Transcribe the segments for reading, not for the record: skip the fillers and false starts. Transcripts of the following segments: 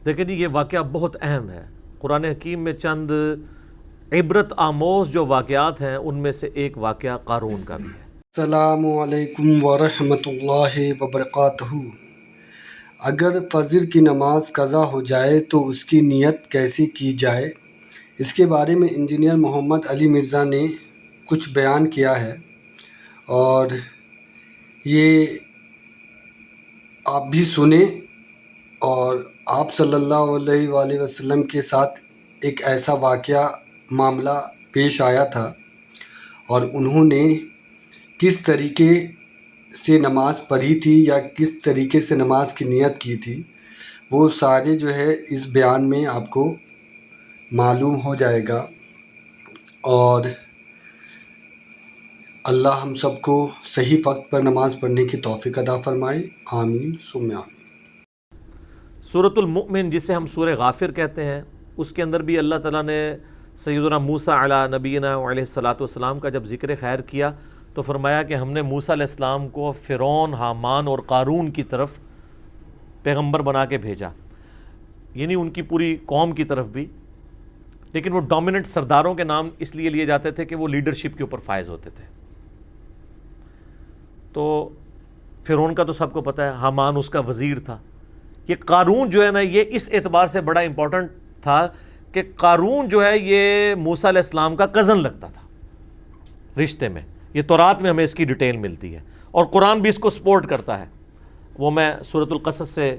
دیکھیں جی، یہ واقعہ بہت اہم ہے۔ قرآن حکیم میں چند عبرت آموز جو واقعات ہیں ان میں سے ایک واقعہ قارون کا بھی ہے۔ السلام علیکم ورحمۃ اللہ وبرکاتہ۔ اگر فجر کی نماز قضا ہو جائے تو اس کی نیت کیسی کی جائے، اس کے بارے میں انجینئر محمد علی مرزا نے کچھ بیان کیا ہے، اور یہ آپ بھی سنیں۔ اور آپ صلی اللہ علیہ وآلہ وسلم کے ساتھ ایک ایسا واقعہ معاملہ پیش آیا تھا، اور انہوں نے کس طریقے سے نماز پڑھی تھی یا کس طریقے سے نماز کی نیت کی تھی، وہ سارے جو ہے اس بیان میں آپ کو معلوم ہو جائے گا۔ اور اللہ ہم سب کو صحیح وقت پر نماز پڑھنے کی توفیق عطا فرمائے، آمین ثم آمین۔ سورۃ المؤمن، جسے ہم سورہ غافر کہتے ہیں، اس کے اندر بھی اللہ تعالیٰ نے سیدنا موسیٰ علی نبینا علیہ الصلاۃ والسلام کا جب ذکر خیر کیا تو فرمایا کہ ہم نے موسیٰ علیہ السلام کو فرعون، حامان اور قارون کی طرف پیغمبر بنا کے بھیجا، یعنی ان کی پوری قوم کی طرف بھی، لیکن وہ ڈومیننٹ سرداروں کے نام اس لیے لیے جاتے تھے کہ وہ لیڈرشپ کے اوپر فائز ہوتے تھے۔ تو فرعون کا تو سب کو پتہ ہے، حامان اس کا وزیر تھا۔ یہ قارون جو ہے نا، یہ اس اعتبار سے بڑا امپورٹنٹ تھا کہ قارون جو ہے یہ موسیٰ علیہ السلام کا کزن لگتا تھا رشتے میں۔ یہ تورات میں ہمیں اس کی ڈیٹیل ملتی ہے، اور قرآن بھی اس کو سپورٹ کرتا ہے۔ وہ میں سورۃ القصص سے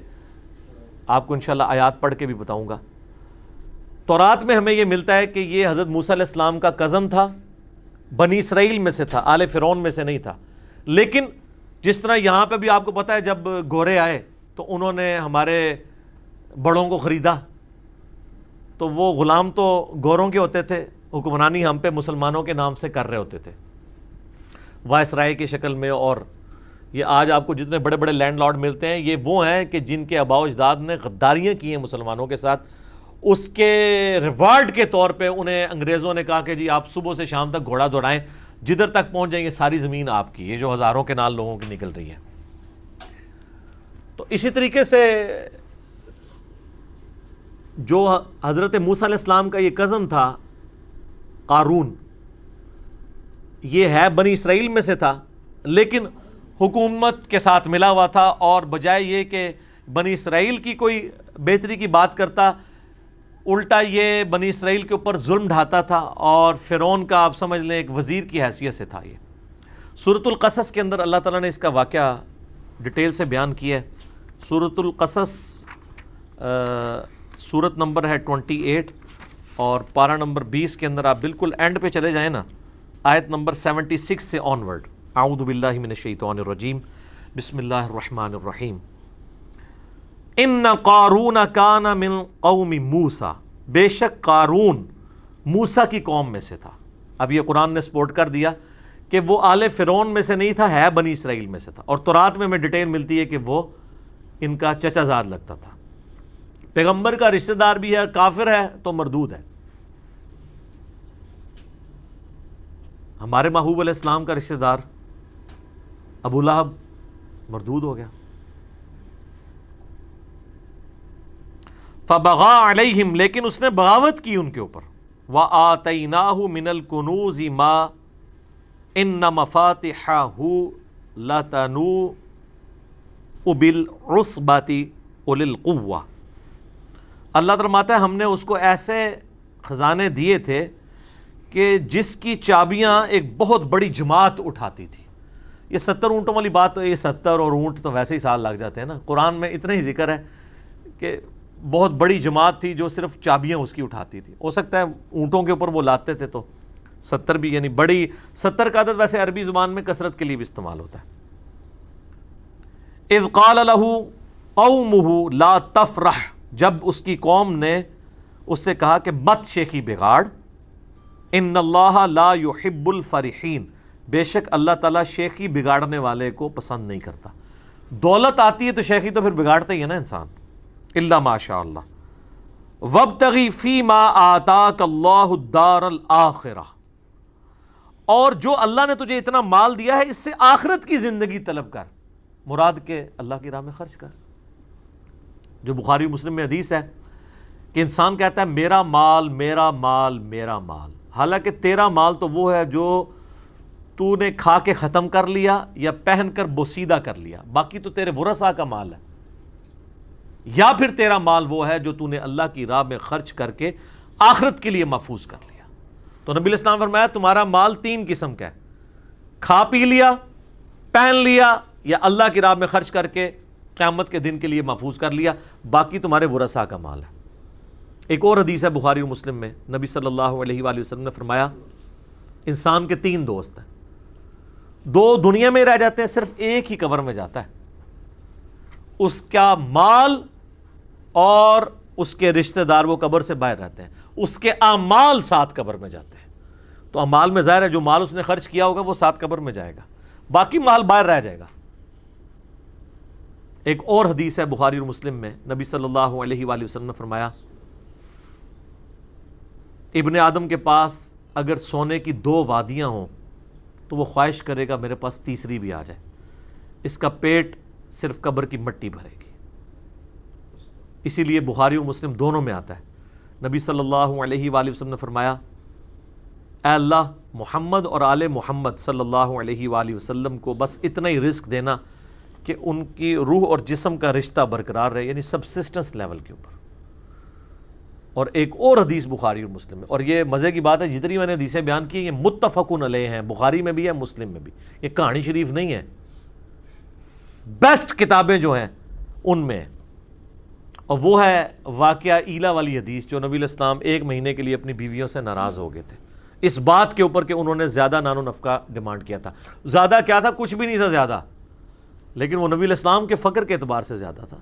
آپ کو انشاءاللہ آیات پڑھ کے بھی بتاؤں گا۔ تورات میں ہمیں یہ ملتا ہے کہ یہ حضرت موسیٰ علیہ السلام کا کزن تھا، بنی اسرائیل میں سے تھا، آل فرعون میں سے نہیں تھا۔ لیکن جس طرح یہاں پہ بھی آپ کو پتہ ہے، جب گورے آئے تو انہوں نے ہمارے بڑوں کو خریدا، تو وہ غلام تو گوروں کے ہوتے تھے، حکمرانی ہم پہ مسلمانوں کے نام سے کر رہے ہوتے تھے وائسرائے کی شکل میں۔ اور یہ آج آپ کو جتنے بڑے بڑے لینڈ لارڈ ملتے ہیں، یہ وہ ہیں کہ جن کے آباء و اجداد نے غداریاں کی ہیں مسلمانوں کے ساتھ۔ اس کے ریوارڈ کے طور پہ انہیں انگریزوں نے کہا کہ جی آپ صبح سے شام تک گھوڑا دوڑائیں، جدھر تک پہنچ جائیں گے ساری زمین آپ کی، یہ جو ہزاروں کے نال لوگوں کی نکل رہی ہے۔ تو اسی طریقے سے جو حضرت موسیٰ علیہ السلام کا یہ کزن تھا قارون، یہ ہے بنی اسرائیل میں سے تھا، لیکن حکومت کے ساتھ ملا ہوا تھا، اور بجائے یہ کہ بنی اسرائیل کی کوئی بہتری کی بات کرتا، الٹا یہ بنی اسرائیل کے اوپر ظلم ڈھاتا تھا، اور فرعون کا آپ سمجھ لیں ایک وزیر کی حیثیت سے تھا۔ یہ سورۃ القصص کے اندر اللہ تعالیٰ نے اس کا واقعہ ڈیٹیل سے بیان کیا ہے۔ سورۃ القصص سورت نمبر ہے 28 اور پارہ نمبر 20 کے اندر آپ بالکل اینڈ پہ چلے جائیں نا، آیت نمبر 76 سے آنورڈ۔ اعوذ باللہ من الشیطان الرجیم، بسم اللہ الرحمن الرحیم۔ ان قارون کان من قوم موسیٰ، بے شک قارون موسیٰ کی قوم میں سے تھا۔ اب یہ قرآن نے سپورٹ کر دیا کہ وہ آل فرعون میں سے نہیں تھا، ہے بنی اسرائیل میں سے تھا، اور تورات میں ڈیٹیل ملتی ہے کہ وہ ان کا چچا زاد لگتا تھا، پیغمبر کا رشتہ دار بھی ہے، کافر ہے تو مردود ہے۔ ہمارے محبوب علیہ السلام کا رشتہ دار ابو لہب مردود ہو گیا۔ فبغى علیہم، لیکن اس نے بغاوت کی ان کے اوپر۔ وآتیناہ من الکنوز ما ان مفاتحہ لتنوء بالعصبۃ اولي القوہ۔ اللہ فرماتا ہے ہم نے اس کو ایسے خزانے دیے تھے کہ جس کی چابیاں ایک بہت بڑی جماعت اٹھاتی تھی۔ یہ 70 اونٹوں والی بات تو، یہ 70 اور اونٹ تو ویسے ہی سال لگ جاتے ہیں نا، قرآن میں اتنا ہی ذکر ہے کہ بہت بڑی جماعت تھی جو صرف چابیاں اس کی اٹھاتی تھی۔ ہو سکتا ہے اونٹوں کے اوپر وہ لاتے تھے تو 70 بھی، یعنی بڑی 70 کا عدد ویسے عربی زبان میں کثرت کے لیے بھی استعمال ہوتا ہے۔ اذ قال له قومه لا تفرح، جب اس کی قوم نے اس سے کہا کہ مت شیخی بگاڑ، ان اللہ لا يحب الفرحین، بے شک اللہ تعالیٰ شیخی بگاڑنے والے کو پسند نہیں کرتا۔ دولت آتی ہے تو شیخی تو پھر بگاڑتا ہی ہے نا انسان، الا ماشاء اللہ۔ وابتغی فیما آتاک اللہ الدار الآخرہ، اور جو اللہ نے تجھے اتنا مال دیا ہے اس سے آخرت کی زندگی طلب کر، مراد کے اللہ کی راہ میں خرچ کر۔ جو بخاری مسلم میں حدیث ہے کہ انسان کہتا ہے میرا مال میرا مال میرا مال، حالانکہ تیرا مال تو وہ ہے جو تو نے کھا کے ختم کر لیا یا پہن کر بوسیدہ کر لیا، باقی تو تیرے ورثاء کا مال ہے، یا پھر تیرا مال وہ ہے جو تو نے اللہ کی راہ میں خرچ کر کے آخرت کے لیے محفوظ کر لیا۔ تو نبی علیہ السلام فرمایا تمہارا مال 3 قسم کا ہے، کھا پی لیا، پہن لیا، یا اللہ کی راہ میں خرچ کر کے قیامت کے دن کے لیے محفوظ کر لیا، باقی تمہارے ورثاء کا مال ہے۔ ایک اور حدیث ہے بخاری و مسلم میں، نبی صلی اللہ علیہ وآلہ وسلم نے فرمایا انسان کے 3 دوست ہیں، 2 دنیا میں رہ جاتے ہیں، صرف ایک ہی قبر میں جاتا ہے، اس کا مال اور اس کے رشتہ دار وہ قبر سے باہر رہتے ہیں، اس کے اعمال 7 قبر میں جاتے ہیں۔ تو اعمال میں ظاہر ہے جو مال اس نے خرچ کیا ہوگا وہ 7 قبر میں جائے گا، باقی مال باہر رہ جائے گا۔ ایک اور حدیث ہے بخاری اور مسلم میں، نبی صلی اللہ علیہ وآلہ وسلم نے فرمایا ابن آدم کے پاس اگر سونے کی 2 وادیاں ہوں تو وہ خواہش کرے گا میرے پاس تیسری بھی آ جائے، اس کا پیٹ صرف قبر کی مٹی بھرے گی۔ اسی لیے بخاری اور مسلم دونوں میں آتا ہے، نبی صلی اللہ علیہ وآلہ وسلم نے فرمایا اے اللہ محمد اور آل محمد صلی اللہ علیہ وآلہ وسلم کو بس اتنا ہی رزق دینا کہ ان کی روح اور جسم کا رشتہ برقرار رہے، یعنی سبسسٹنس لیول کے اوپر۔ اور ایک اور حدیث بخاری اور مسلم میں، اور یہ مزے کی بات ہے جتنی میں نے حدیثیں بیان کی یہ متفقن علیہ ہیں، بخاری میں بھی ہے مسلم میں بھی، یہ کہانی شریف نہیں ہے، بیسٹ کتابیں جو ہیں ان میں، اور وہ ہے واقعہ ایلا والی حدیث جو نبی علیہ السلام 1 مہینے کے لیے اپنی بیویوں سے ناراض ہو گئے تھے اس بات کے اوپر کہ انہوں نے زیادہ نان و نفقہ ڈیمانڈ کیا تھا۔ زیادہ کیا تھا؟ کچھ بھی نہیں تھا زیادہ، لیکن وہ نبی علیہ السلام کے فقر کے اعتبار سے زیادہ تھا۔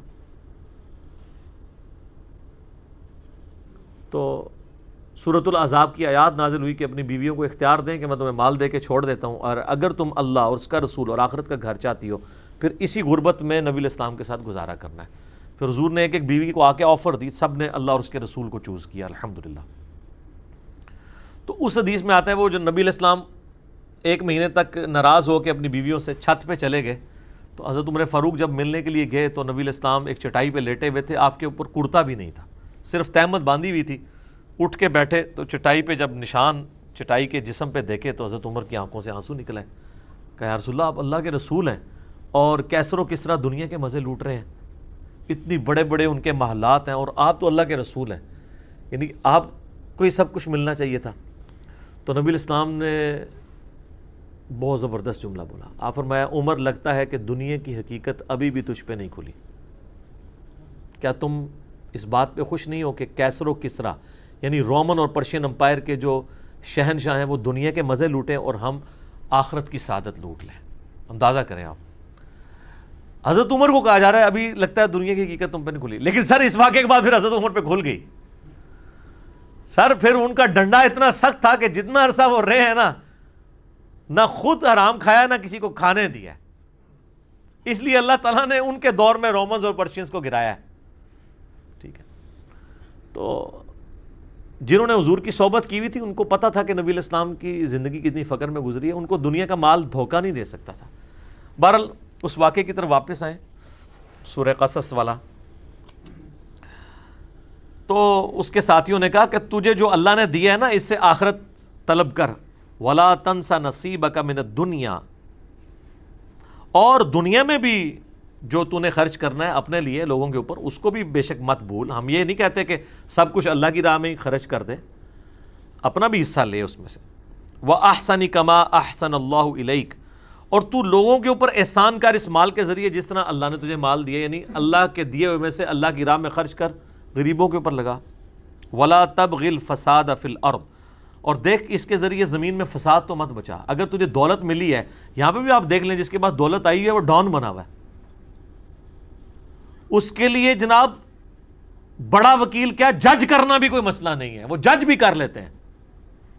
تو سورۃ الاحزاب کی آیات نازل ہوئی کہ اپنی بیویوں کو اختیار دیں کہ میں تمہیں مال دے کے چھوڑ دیتا ہوں، اور اگر تم اللہ اور اس کا رسول اور آخرت کا گھر چاہتی ہو پھر اسی غربت میں نبی علیہ السلام کے ساتھ گزارا کرنا ہے۔ پھر حضور نے ایک ایک بیوی کو آ کے آفر دی، سب نے اللہ اور اس کے رسول کو چوز کیا الحمدللہ۔ تو اس حدیث میں آتا ہے وہ جو نبی علیہ السلام 1 مہینے تک ناراض ہو کے اپنی بیویوں سے چھت پہ چلے گئے، تو حضرت عمر فاروق جب ملنے کے لیے گئے تو نبی علیہ السلام ایک چٹائی پہ لیٹے ہوئے تھے، آپ کے اوپر کرتا بھی نہیں تھا، صرف تہمت باندھی ہوئی تھی۔ اٹھ کے بیٹھے تو چٹائی پہ جب نشان چٹائی کے جسم پہ دیکھے تو حضرت عمر کی آنکھوں سے آنسو نکلے، کہا یا رسول اللہ آپ اللہ کے رسول ہیں اور کیسر و کسرا دنیا کے مزے لوٹ رہے ہیں، اتنی بڑے بڑے ان کے محلات ہیں، اور آپ تو اللہ کے رسول ہیں، یعنی آپ کو یہ سب کچھ ملنا چاہیے تھا۔ تو نبی علیہ السلام نے بہت زبردست جملہ بولا، آپ فرمایا عمر لگتا ہے کہ دنیا کی حقیقت ابھی بھی تجھ پہ نہیں کھلی، کیا تم اس بات پہ خوش نہیں ہو کہ کیسر و کسرا یعنی رومن اور پرشین امپائر کے جو شہنشاہ ہیں وہ دنیا کے مزے لوٹیں اور ہم آخرت کی سعادت لوٹ لیں؟ اندازہ کریں آپ، حضرت عمر کو کہا جا رہا ہے ابھی لگتا ہے دنیا کی حقیقت تم پہ نہیں کھلی، لیکن سر اس واقعے کے بعد پھر حضرت عمر پہ کھل گئی سر، پھر ان کا ڈنڈا اتنا سخت تھا کہ جتنا عرصہ وہ رہے ہیں نا، نہ خود حرام کھایا نہ کسی کو کھانے دیا، اس لیے اللہ تعالیٰ نے ان کے دور میں رومنز اور پرشینز کو گرایا ہے۔ ٹھیک ہے، تو جنہوں نے حضور کی صحبت کی ہوئی تھی ان کو پتہ تھا کہ نبی علیہ السلام کی زندگی کتنی فقر میں گزری ہے، ان کو دنیا کا مال دھوکہ نہیں دے سکتا تھا۔ بہرحال اس واقعے کی طرف واپس آئیں، سورہ قصص والا۔ تو اس کے ساتھیوں نے کہا کہ تجھے جو اللہ نے دیا ہے نا اس سے آخرت طلب کر، وَلَا تَنْسَ نَصِيبَكَ مِنَ الدُّنْيَا، اور دنیا میں بھی جو تو نے خرچ کرنا ہے اپنے لیے لوگوں کے اوپر اس کو بھی بے شک مت بھول۔ ہم یہ نہیں کہتے کہ سب کچھ اللہ کی راہ میں ہی خرچ کر دے، اپنا بھی حصہ لے اس میں سے۔ وَأَحْسَنِ كَمَا أَحْسَنَ اللَّهُ إِلَيْكَ، اور تو لوگوں کے اوپر احسان کر اس مال کے ذریعے جس طرح اللہ نے تجھے مال دیا، یعنی اللہ کے دیے ہوئے میں سے اللہ کی راہ میں خرچ کر، غریبوں کے اوپر لگا۔ وَلَا تَبْغِ الْفَسَادَ فِي الْأَرْضِ، اور دیکھ اس کے ذریعے زمین میں فساد تو مت بچا۔ اگر تجھے دولت ملی ہے، یہاں پہ بھی آپ دیکھ لیں جس کے پاس دولت آئی ہے وہ ڈان بنا ہوا ہے، اس کے لیے جناب بڑا وکیل کیا جج کرنا بھی کوئی مسئلہ نہیں ہے، وہ جج بھی کر لیتے ہیں۔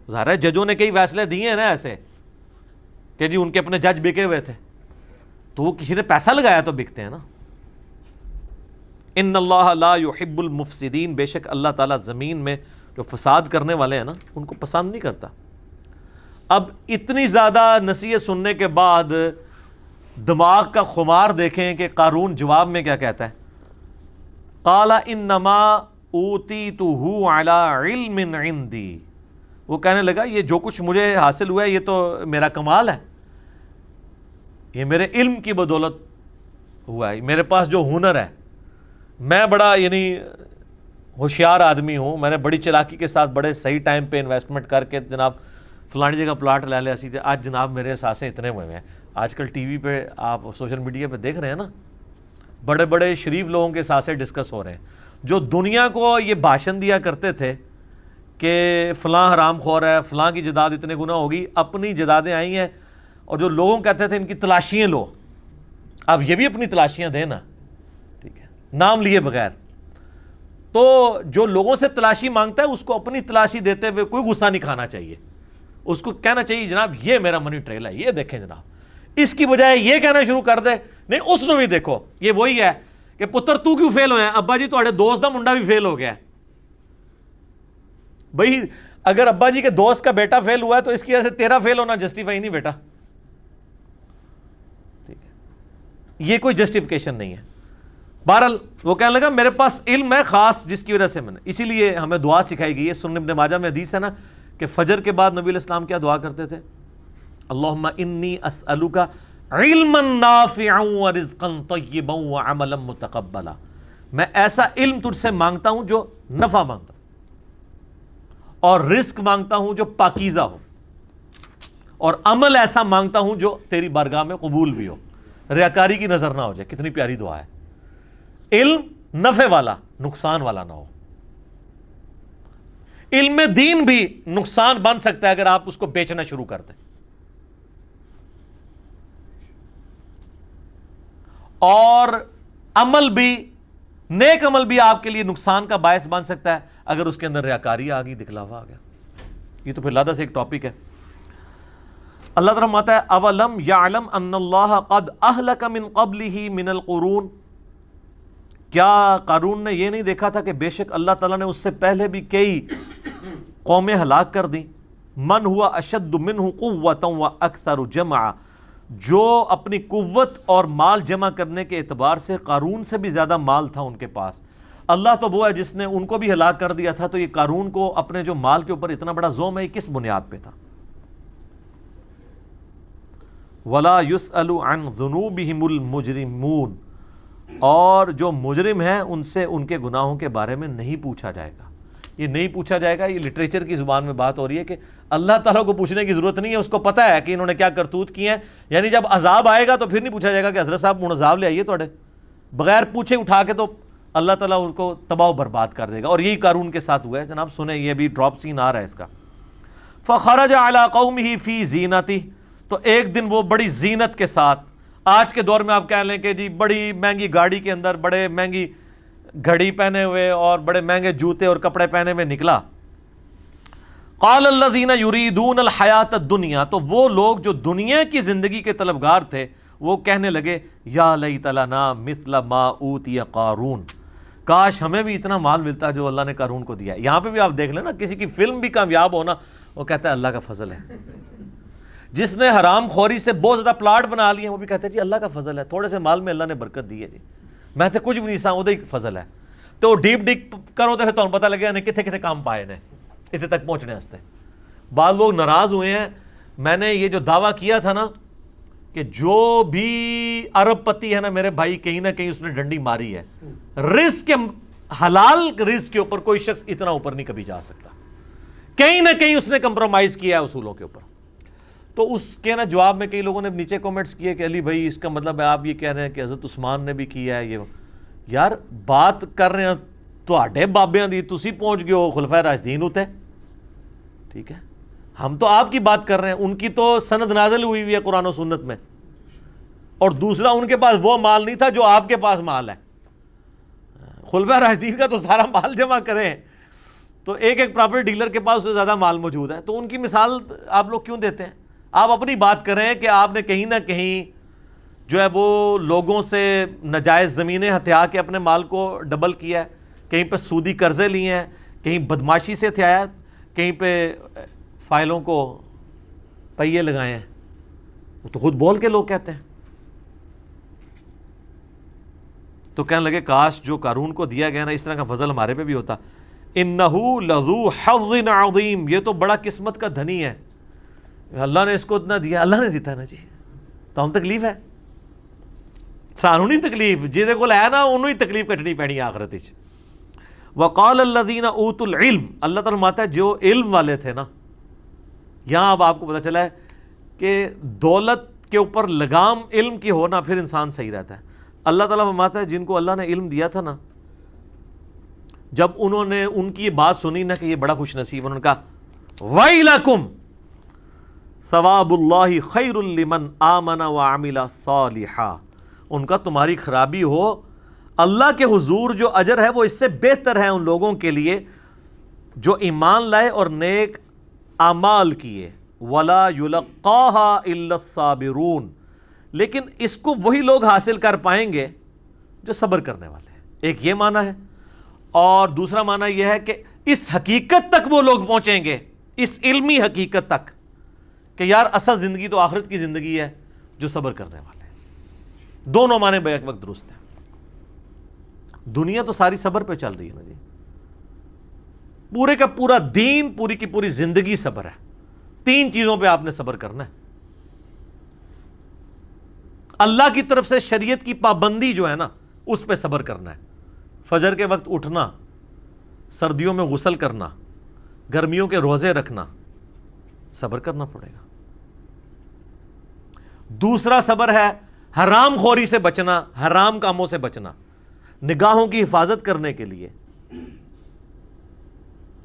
ظاہر ہے ججوں نے کئی فیصلے دیے ہیں نا ایسے کہ جی ان کے اپنے جج بکے ہوئے تھے، تو وہ کسی نے پیسہ لگایا تو بکتے ہیں نا۔ ان اللہ لا يحب المفسدین، بے شک اللہ تعالیٰ زمین میں جو فساد کرنے والے ہیں نا ان کو پسند نہیں کرتا۔ اب اتنی زیادہ نصیحت سننے کے بعد دماغ کا خمار دیکھیں کہ قارون جواب میں کیا کہتا ہے۔ قال انما اوتیتہ علی علم عندی، وہ کہنے لگا یہ جو کچھ مجھے حاصل ہوا ہے یہ تو میرا کمال ہے، یہ میرے علم کی بدولت ہوا ہے، میرے پاس جو ہنر ہے، میں بڑا یعنی ہوشیار آدمی ہوں، میں نے بڑی چلاکی کے ساتھ بڑے صحیح ٹائم پہ انویسٹمنٹ کر کے جناب فلانی جگہ پلاٹ لے لیا سی، آج جناب میرے اثاثے اتنے ہوئے ہیں۔ آج کل ٹی وی پہ آپ سوشل میڈیا پہ دیکھ رہے ہیں نا، بڑے بڑے شریف لوگوں کے اثاثے ڈسکس ہو رہے ہیں، جو دنیا کو یہ بھاشن دیا کرتے تھے کہ فلاں حرام خور ہے، فلاں کی جداد اتنے گنا ہوگی، اپنی جدادیں آئی ہیں، اور جو لوگوں کہتے تھے ان کی تلاشیاں لو، اب یہ بھی اپنی تلاشیاں دیں نا، ٹھیک ہے، نام لیے بغیر۔ تو جو لوگوں سے تلاشی مانگتا ہے اس کو اپنی تلاشی دیتے ہوئے کوئی غصہ نہیں کھانا چاہیے، اس کو کہنا چاہیے جناب یہ میرا منی ٹریل ہے، یہ دیکھیں جناب، اس کی بجائے یہ کہنا شروع کر دے نہیں اس نے بھی دیکھو، یہ وہی ہے کہ پتر تو کیوں فیل ہویا، ابا جی تھوڑے دوست دا منڈا بھی فیل ہو گیا ہے۔ بھئی اگر ابا جی کے دوست کا بیٹا فیل ہوا ہے تو اس کی وجہ سے تیرا فیل ہونا جسٹیفائی نہیں بیٹا، ٹھیک ہے، یہ کوئی جسٹیفیکیشن نہیں ہے۔ بہرحال وہ کہنے لگا میرے پاس علم ہے خاص جس کی وجہ سے میں نے، اسی لیے ہمیں دعا سکھائی گئی ہے، سنن ابن ماجہ میں حدیث ہے نا کہ فجر کے بعد نبی علیہ السلام کیا دعا کرتے تھے؟ اللہم انی اسألک علما نافعا ورزقا طیبا وعملا متقبلا، میں ایسا علم تجھ سے مانگتا ہوں جو نفع مانگتا ہوں، اور رزق مانگتا ہوں جو پاکیزہ ہو، اور عمل ایسا مانگتا ہوں جو تیری بارگاہ میں قبول بھی ہو، ریاکاری کی نظر نہ ہو جائے۔ کتنی پیاری دعا ہے، علم نفع والا نقصان والا نہ ہو۔ علم دین بھی نقصان بن سکتا ہے اگر آپ اس کو بیچنا شروع کر دیں، اور عمل بھی، نیک عمل بھی آپ کے لیے نقصان کا باعث بن سکتا ہے اگر اس کے اندر ریاکاری آ گئی، دکھلاوا آ گیا۔ یہ تو پھر لادہ سے ایک ٹاپک ہے۔ اللہ تعالیٰ فرماتا ہے اولم یعلم ان اللہ قد اہلک من قبلہ من القرون، کیا قارون نے یہ نہیں دیکھا تھا کہ بے شک اللہ تعالیٰ نے اس سے پہلے بھی کئی قومیں ہلاک کر دیں، من ہوا اشد منہ قوۃ واکثر جمعا، جو اپنی قوت اور مال جمع کرنے کے اعتبار سے قارون سے بھی زیادہ مال تھا ان کے پاس۔ اللہ تو وہ ہے جس نے ان کو بھی ہلاک کر دیا تھا، تو یہ قارون کو اپنے جو مال کے اوپر اتنا بڑا زوم ہے یہ کس بنیاد پہ تھا؟ وَلَا يُسْأَلُ عَنْ ذُنُوبِهِمُ الْمُجْرِمُونَ، اور جو مجرم ہیں ان سے ان کے گناہوں کے بارے میں نہیں پوچھا جائے گا۔ یہ نہیں پوچھا جائے گا، یہ لٹریچر کی زبان میں بات ہو رہی ہے کہ اللہ تعالیٰ کو پوچھنے کی ضرورت نہیں ہے، اس کو پتہ ہے کہ انہوں نے کیا کرتوت کی ہیں، یعنی جب عذاب آئے گا تو پھر نہیں پوچھا جائے گا کہ حضرت صاحب عذاب لے آئیے توڑے، بغیر پوچھے اٹھا کے تو اللہ تعالیٰ ان کو تباہ و برباد کر دے گا۔ اور یہی قارون کے ساتھ ہوا ہے جناب، سنیں یہ بھی ڈراپ سین آ رہا ہے اس کا۔ فخرج علی قومہ فی زینتہ، تو ایک دن وہ بڑی زینت کے ساتھ، آج کے دور میں آپ کہہ لیں کہ جی بڑی مہنگی گاڑی کے اندر بڑے مہنگی گھڑی پہنے ہوئے اور بڑے مہنگے جوتے اور کپڑے پہنے ہوئے نکلا۔ قال الذین یریدون الحیاۃ الدنیا، تو وہ لوگ جو دنیا کی زندگی کے طلبگار تھے وہ کہنے لگے یا لیت لنا مثل ما اوتی قارون، کاش ہمیں بھی اتنا مال ملتا جو اللہ نے قارون کو دیا ہے۔ یہاں پہ بھی آپ دیکھ لیں نا، کسی کی فلم بھی کامیاب ہونا وہ کہتا ہے اللہ کا فضل ہے، جس نے حرام خوری سے بہت زیادہ پلاٹ بنا لیے وہ بھی کہتے ہیں جی اللہ کا فضل ہے، تھوڑے سے مال میں اللہ نے برکت دی ہے جی، میں تو کچھ بھی نہیں سا وہ فضل ہے۔ تو ڈیپ ڈگ کرو تو پھر تمہیں پتہ لگے نہیں کتنے کتنے کام پائے نے اتنے تک پہنچنے واسطے۔ بعض لوگ ناراض ہوئے ہیں، میں نے یہ جو دعویٰ کیا تھا نا کہ جو بھی ارب پتی ہے نا میرے بھائی، کہیں نہ کہیں اس نے ڈنڈی ماری ہے، رزق کے حلال رزق کے اوپر کوئی شخص اتنا اوپر نہیں کبھی جا سکتا، کہیں نہ کہیں اس نے کمپرومائز کیا ہے اصولوں کے اوپر۔ تو اس کے نا جواب میں کئی لوگوں نے نیچے کومنٹس کیے کہ علی بھائی اس کا مطلب ہے آپ یہ کہہ رہے ہیں کہ حضرت عثمان نے بھی کیا ہے یہ، یار بات کر رہے ہیں تواڈے بابیاں دی، تسی پہنچ گئے ہو خلفائے راشدین ہوتے، ٹھیک ہے، ہم تو آپ کی بات کر رہے ہیں، ان کی تو سند نازل ہوئی ہے قرآن و سنت میں، اور دوسرا ان کے پاس وہ مال نہیں تھا جو آپ کے پاس مال ہے۔ خلفائے راشدین کا تو سارا مال جمع کریں تو ایک ایک پراپرٹی ڈیلر کے پاس اس سے زیادہ مال موجود ہے، تو ان کی مثال آپ لوگ کیوں دیتے ہیں؟ آپ اپنی بات کریں کہ آپ نے کہیں نہ کہیں جو ہے وہ لوگوں سے ناجائز زمینیں ہتھیا کے اپنے مال کو ڈبل کیا ہے، کہیں پہ سودی قرضے لیے ہیں، کہیں بدماشی سے ہتھیایا، کہیں پہ فائلوں کو پہیے لگائے ہیں، وہ تو خود بول کے لوگ کہتے ہیں۔ تو کہنے لگے کاش جو قارون کو دیا گیا نا اس طرح کا فضل ہمارے پہ بھی ہوتا. انہو لذو حظ عظیم, یہ تو بڑا قسمت کا دھنی ہے, اللہ نے اس کو اتنا دیا, اللہ نے دیتا ہے نا جی, تو ہم تکلیف ہے سانو نہیں تکلیف, جہدے کول ہے نا انہوں ہی تکلیف کٹنی پینی آخرت وچ. وقال الذین اوتوا العلم, اللہ تعالیٰ فرماتا ہے جو علم والے تھے نا, یہاں اب آپ کو پتہ چلا ہے کہ دولت کے اوپر لگام علم کی ہونا پھر انسان صحیح رہتا ہے. اللہ تعالیٰ فرماتا ہے جن کو اللہ نے علم دیا تھا نا, جب انہوں نے ان کی یہ بات سنی نا کہ یہ بڑا خوش نصیب, انہوں نے کہا ویلکم ثواب اللہ خیر لمن آمن وعمل صالحا, ان کا تمہاری خرابی ہو, اللہ کے حضور جو اجر ہے وہ اس سے بہتر ہے ان لوگوں کے لیے جو ایمان لائے اور نیک اعمال کیے. ولا یلقاها الا الصابرون, لیکن اس کو وہی لوگ حاصل کر پائیں گے جو صبر کرنے والے ہیں. ایک یہ معنی ہے, اور دوسرا معنی یہ ہے کہ اس حقیقت تک وہ لوگ پہنچیں گے, اس علمی حقیقت تک کہ یار اصل زندگی تو آخرت کی زندگی ہے جو صبر کرنے والے ہیں. دونوں معنی بیک وقت درست ہیں. دنیا تو ساری صبر پہ چل رہی ہے نا جی, پورے کا پورا دین, پوری کی پوری زندگی صبر ہے. 3 چیزوں پہ آپ نے صبر کرنا ہے. اللہ کی طرف سے شریعت کی پابندی جو ہے نا اس پہ صبر کرنا ہے. فجر کے وقت اٹھنا, سردیوں میں غسل کرنا, گرمیوں کے روزے رکھنا, صبر کرنا پڑے گا. دوسرا صبر ہے حرام خوری سے بچنا, حرام کاموں سے بچنا. نگاہوں کی حفاظت کرنے کے لیے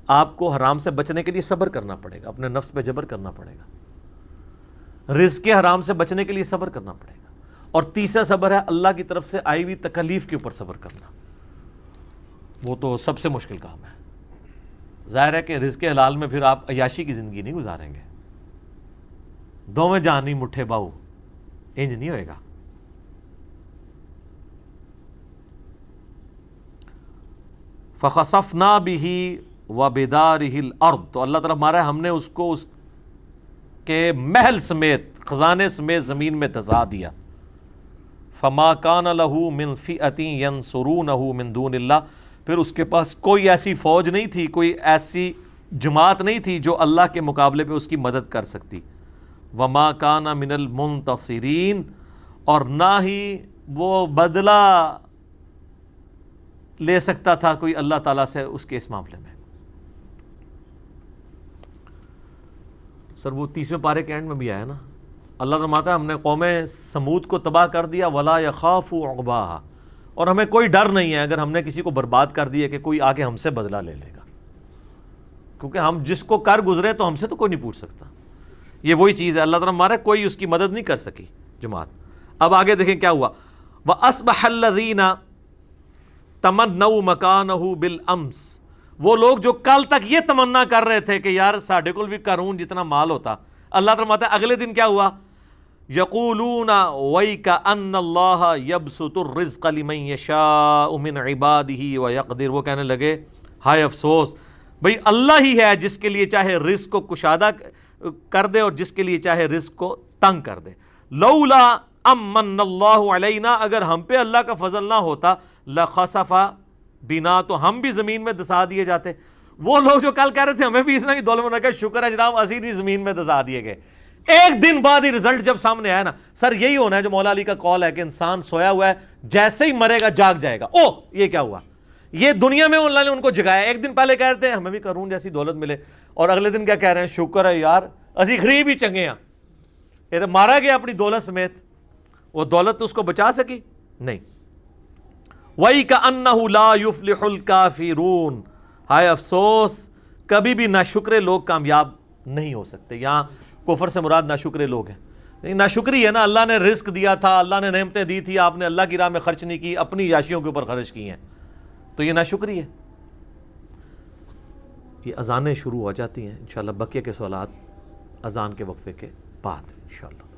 آپ کو حرام سے بچنے کے لیے صبر کرنا پڑے گا, اپنے نفس پہ جبر کرنا پڑے گا. رزق کے حرام سے بچنے کے لیے صبر کرنا پڑے گا. اور تیسرا صبر ہے اللہ کی طرف سے آئی ہوئی تکلیف کے اوپر صبر کرنا. وہ تو سب سے مشکل کام ہے. ظاہر ہے کہ رزق حلال میں پھر آپ عیاشی کی زندگی نہیں گزاریں گے, دوویں جانی مٹھے باؤ, انج نہیں ہوئے گا. فخسفنا به وبداره الارض, تو اللہ تعالیٰ ہمارا ہم نے اس کو اس کے محل سمیت, خزانے سمیت زمین میں دھسا دیا. فما کان له من فئۃ ینصرونہ من دون اللہ, پھر اس کے پاس کوئی ایسی فوج نہیں تھی, کوئی ایسی جماعت نہیں تھی جو اللہ کے مقابلے پہ اس کی مدد کر سکتی. وما کان من المنتصرین, اور نہ ہی وہ بدلہ لے سکتا تھا کوئی اللہ تعالیٰ سے اس کے اس معاملے میں. سر وہ 30ویں پارے کے اینڈ میں بھی آیا نا, اللہ فرماتا ہے ہم نے قوم سمود کو تباہ کر دیا. ولا یخاف عقباہا, اور ہمیں کوئی ڈر نہیں ہے اگر ہم نے کسی کو برباد کر دیا کہ کوئی آ کے ہم سے بدلہ لے لے گا, کیونکہ ہم جس کو کر گزرے تو ہم سے تو کوئی نہیں پوچھ سکتا. یہ وہی چیز ہے, اللہ تعالیٰ ہمارا کوئی اس کی مدد نہیں کر سکی جماعت. اب آگے دیکھیں کیا ہوا. وَأَصْبَحَ الَّذِينَ تَمَنَّوْا مَكَانَهُ بِالْأَمْسِ, وہ لوگ جو کل تک یہ تمنا کر رہے تھے کہ یار ساڈے کول بھی قارون جتنا مال ہوتا, اللہ فرماتا ہے اگلے دن کیا ہوا. یقولون وَيْكَأَنَّ اللَّهَ يَبْسُطُ الرِّزْقَ لِمَن يَشَاءُ مِنْ عِبَادِهِ وَيَقْدِرُ, وہ کہنے لگے ہائے افسوس, بھئی اللہ ہی ہے جس کے لیے چاہے رزق کو کشادہ کر دے اور جس کے لیے چاہے رزق کو تنگ کر دے. لولا امن اللہ علینا, اگر ہم پہ اللہ کا فضل نہ ہوتا, لخسف بنا, تو ہم بھی زمین میں دسا دیے جاتے. وہ لوگ جو کل کہہ رہے تھے ہمیں بھی اس نے دولت بنا کے شکر ہے جناب اسی نہیں زمین میں دسا دیے گئے, ایک دن بعد ہی رزلٹ جب سامنے آیا نا. سر یہی ہونا ہے جو مولا علی کا قول ہے کہ انسان سویا ہوا ہے, جیسے ہی مرے گا جاگ جائے گا. او یہ کیا ہوا, یہ دنیا میں اللہ نے ان کو جگایا. ایک دن پہلے کہہ رہے تھے ہمیں بھی قارون جیسی دولت ملے, اور اگلے دن کیا کہہ رہے ہیں, شکر ہے یار اسی غریب ہی چنگے ہیں. یہ تو مارا گیا اپنی دولت سمیت, وہ دولت تو اس کو بچا سکی نہیں. وَيْكَأَنَّهُ لَا يُفْلِحُ الْكَافِرُونَ, ہائے افسوس کبھی بھی ناشکرے لوگ کامیاب نہیں ہو سکتے. یہاں کفر سے مراد ناشکرے لوگ ہیں. نہیں, ناشکری ہے نا, اللہ نے رزق دیا تھا, اللہ نے نعمتیں دی تھی, آپ نے اللہ کی راہ میں خرچ نہیں کی, اپنی عیاشیوں کے اوپر خرچ کی ہیں, تو یہ ناشکری ہے. یہ اذانیں شروع ہو جاتی ہیں انشاءاللہ. بقیہ کے سوالات اذان کے وقفے کے بعد انشاءاللہ.